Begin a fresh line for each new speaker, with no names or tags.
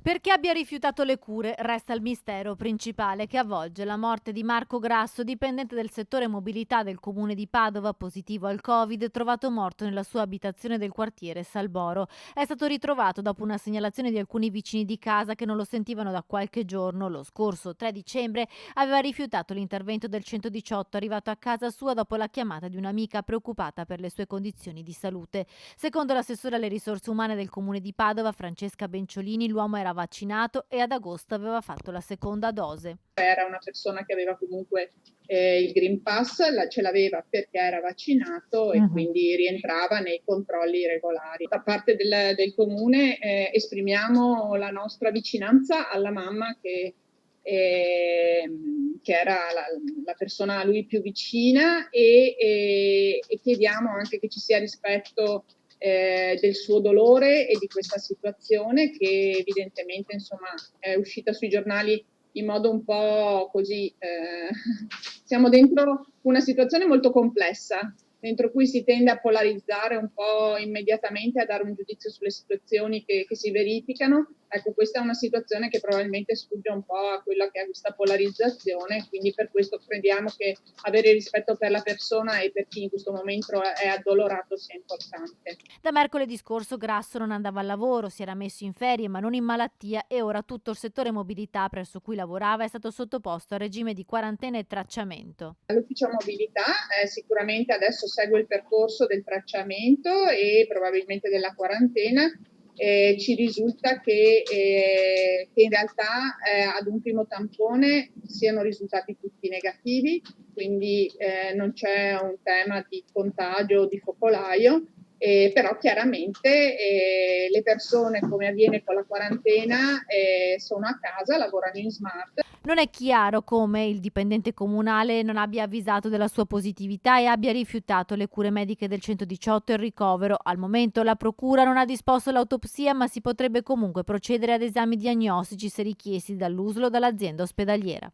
Perché abbia rifiutato le cure resta il mistero principale che avvolge la morte di Marco Grasso, dipendente del settore mobilità del comune di Padova, positivo al Covid, trovato morto nella sua abitazione del quartiere Salboro. È stato ritrovato dopo una segnalazione di alcuni vicini di casa che non lo sentivano da qualche giorno. Lo scorso 3 dicembre aveva rifiutato l'intervento del 118, arrivato a casa sua dopo la chiamata di un'amica preoccupata per le sue condizioni di salute. Secondo l'assessore alle risorse umane del comune di Padova, Francesca Benciolini, l'uomo era vaccinato e ad agosto aveva fatto la seconda dose.
Era una persona che aveva comunque il Green Pass, ce l'aveva perché era vaccinato e quindi rientrava nei controlli regolari. Da parte del comune esprimiamo la nostra vicinanza alla mamma che era la persona a lui più vicina e chiediamo anche che ci sia rispetto del suo dolore e di questa situazione che evidentemente insomma è uscita sui giornali in modo un po' così. Siamo dentro una situazione molto complessa, dentro cui si tende a polarizzare un po' immediatamente, a dare un giudizio sulle situazioni che si verificano. Ecco, questa è una situazione che probabilmente sfugge un po' a quella che è questa polarizzazione, quindi per questo crediamo che avere rispetto per la persona e per chi in questo momento è addolorato sia importante.
Da mercoledì scorso Grasso non andava al lavoro, si era messo in ferie ma non in malattia e ora tutto il settore mobilità presso cui lavorava è stato sottoposto a regime di quarantena e tracciamento.
L'ufficio mobilità sicuramente adesso segue il percorso del tracciamento e probabilmente della quarantena. Ci risulta che in realtà ad un primo tampone siano risultati tutti negativi, quindi non c'è un tema di contagio o di focolaio. Però chiaramente le persone, come avviene con la quarantena, sono a casa, lavorano in smart.
Non è chiaro come il dipendente comunale non abbia avvisato della sua positività e abbia rifiutato le cure mediche del 118 e il ricovero. Al momento la procura non ha disposto l'autopsia, ma si potrebbe comunque procedere ad esami diagnostici se richiesti dall'USL o dall'azienda ospedaliera.